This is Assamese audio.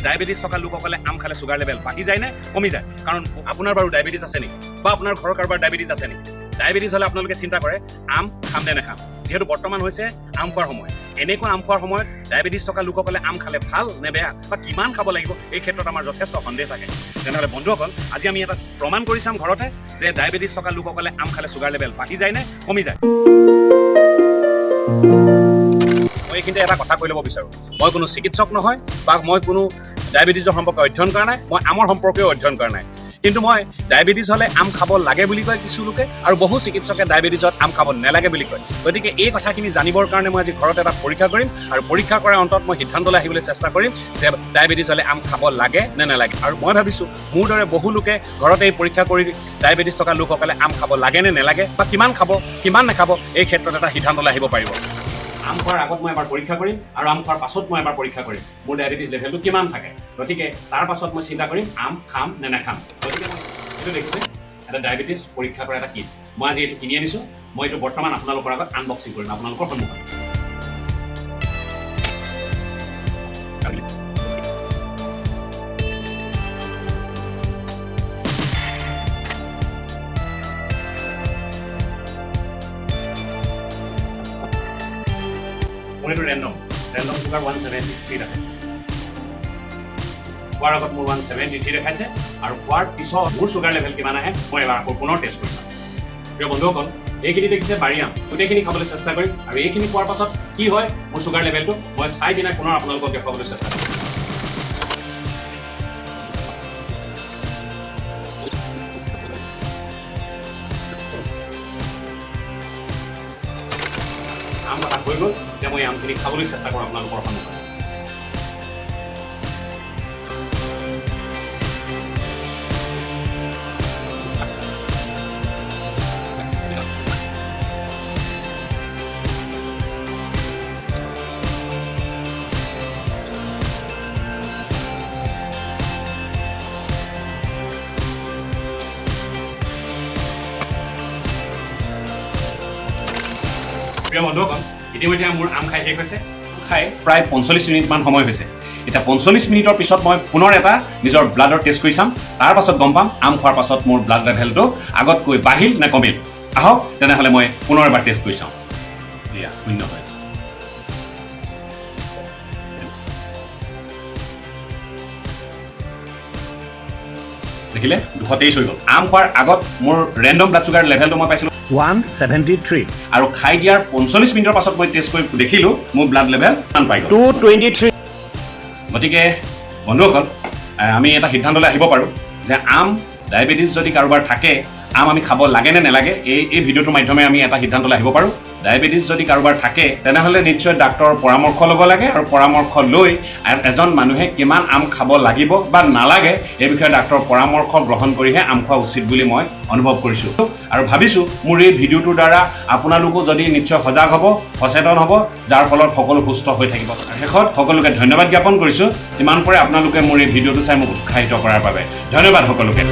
ডায়াবেটিছ থকা লোকসকলে আম খালে চুগাৰ লেভেল বাঢ়ি যায় নে কমি যায়? কাৰণ আপোনাৰ বাৰু ডায়াবেটিছ আছে নেকি বা আপোনাৰ ঘৰৰ কাৰোবাৰ ডায়াবেটিছ আছে নেকি? ডায়াবেটিছ হ'লে আপোনালোকে চিন্তা কৰে আম খাম নে নাখাম। যিহেতু বৰ্তমান হৈছে আম খোৱাৰ সময়, এনেকুৱা আম খোৱাৰ সময়ত ডায়াবেটিছ থকা লোকসকলে আম খালে ভাল নে বেয়া বা কিমান খাব লাগিব এই ক্ষেত্ৰত আমাৰ যথেষ্ট সন্দেহ থাকে। তেনেহ'লে বন্ধুসকল, আজি আমি এটা প্ৰমাণ কৰি চাম ঘৰতে যে ডায়াবেটিছ থকা লোকসকলে আম খালে চুগাৰ লেভেল বাঢ়ি যায় নে কমি যায়। মই এইখিনিতে এটা কথা কৈ ল'ব বিচাৰোঁ, মই কোনো চিকিৎসক নহয় বা মই কোনো ডায়াবেটিছৰ সম্পৰ্কে অধ্যয়ন কৰা নাই, মই আমৰ সম্পৰ্কেও অধ্যয়ন কৰা নাই। কিন্তু মই ডায়াবেটিছ হ'লে আম খাব লাগে বুলি কয় কিছু লোকে, আৰু বহু চিকিৎসকে ডায়াবেটিছত আম খাব নালাগে বুলি কয়। গতিকে এই কথাখিনি জানিবৰ কাৰণে মই আজি ঘৰত এটা পৰীক্ষা কৰিম, আৰু পৰীক্ষা কৰাৰ অন্তত মই সিদ্ধান্তলৈ আহিবলৈ চেষ্টা কৰিম যে ডায়াবেটিছ হ'লে আম খাব লাগে নে নালাগে। আৰু মই ভাবিছোঁ মোৰ দৰে বহু লোকে ঘৰতে এই পৰীক্ষা কৰি ডায়াবেটিছ থকা লোকসকলে আম খাব লাগে নে নালাগে বা কিমান খাব কিমান নাখাব এই ক্ষেত্ৰত এটা সিদ্ধান্তলৈ আহিব পাৰিব। আম খোৱাৰ আগত মই এবাৰ পৰীক্ষা কৰিম আৰু আম খোৱাৰ পাছত মই এবাৰ পৰীক্ষা কৰিম মোৰ ডায়েবেটিছ লেভেলটো কিমান থাকে। গতিকে তাৰ পাছত মই চিন্তা কৰিম আম খাম নে নাখাম। গতিকে মই এইটো দেখিছে এটা ডায়েবেটিছ পৰীক্ষা কৰা এটা কিট, মই আজি এইটো কিনি আনিছোঁ। মই এইটো বৰ্তমান আপোনালোকৰ আগত আনবক্সিং কৰিম আপোনালোকৰ সন্মুখত। মোৰ এইটো ৰেণ্ডম চুগাৰ 173 আছে। খোৱাৰ আগত মোৰ 173 দেখাইছে, আৰু খোৱাৰ পিছত মোৰ চুগাৰ লেভেল কিমান আহে মই এবাৰ আকৌ পুনৰ টেষ্ট কৰি চাম। প্ৰিয় বন্ধুসকল, এইখিনি দেখিছে বাৰীয়াম, গোটেইখিনি খাবলৈ চেষ্টা কৰিম, আৰু এইখিনি খোৱাৰ পাছত কি হয় মোৰ চুগাৰ লেভেলটো মই চাই পিনে পুনৰ আপোনালোকক দেখুৱাবলৈ চেষ্টা কৰিম। আম কথা হৈ গ'ল, এতিয়া মই আমখিনি খাবলৈ চেষ্টা কৰোঁ আপোনালোকৰ সন্মুখত। প্ৰিয় বন্ধুসকল, ইতিমধ্যে মোৰ আম খাই শেষ হৈছে। খাই প্ৰায় 45 মিনিটমান সময় হৈছে। এতিয়া 45 মিনিটৰ পিছত মই পুনৰ এটা নিজৰ ব্লাডৰ টেষ্ট কৰি চাম। তাৰ পাছত গম পাম আম খোৱাৰ পাছত মোৰ ব্লাড লেভেলটো আগতকৈ বাঢ়িল নে কমিল। আহক তেনেহ'লে মই পুনৰ এবাৰ টেষ্ট কৰি চাওঁ। এয়া 0 হৈ আছে। দেখিলে 223 হৈ গ'ল। আম খোৱাৰ আগত মোৰ ৰেণ্ডম ব্লাড চুগাৰ লেভেলটো মই পাইছিলোঁ 173, আৰু খাই দিয়াৰ 45 মিনিটৰ পাছত মই টেষ্ট কৰি দেখিলোঁ মোৰ ব্লাড লেভেল পাই গ'ল 223। গতিকে বন্ধুসকল, আমি এটা সিদ্ধান্তলৈ আহিব পাৰোঁ যে আম ডায়েবেটিছ যদি কাৰোবাৰ থাকে আম আমি খাব লাগে নে নালাগে। এই ভিডিঅ'টোৰ মাধ্যমে আমি এটা সিদ্ধান্তলৈ আহিব পাৰোঁ। ডায়েবেটিছ যদি কাৰোবাৰ থাকে তেনেহ'লে নিশ্চয় ডাক্তৰৰ পৰামৰ্শ ল'ব লাগে, আৰু পৰামৰ্শ লৈ এজন মানুহে কিমান আম খাব লাগিব বা নালাগে এই বিষয়ে ডাক্তৰৰ পৰামৰ্শ গ্ৰহণ কৰিহে আম খোৱা উচিত বুলি মই অনুভৱ কৰিছোঁ। আৰু ভাবিছোঁ মোৰ এই ভিডিঅ'টোৰ দ্বাৰা আপোনালোকো যদি নিশ্চয় সজাগ হ'ব, সচেতন হ'ব, যাৰ ফলত সকলো সুস্থ হৈ থাকিব। শেষত সকলোকে ধন্যবাদ জ্ঞাপন কৰিছোঁ, যিমান পাৰে আপোনালোকে মোৰ এই ভিডিঅ'টো চাই মোক উৎসাহিত কৰাৰ বাবে। ধন্যবাদ সকলোকে।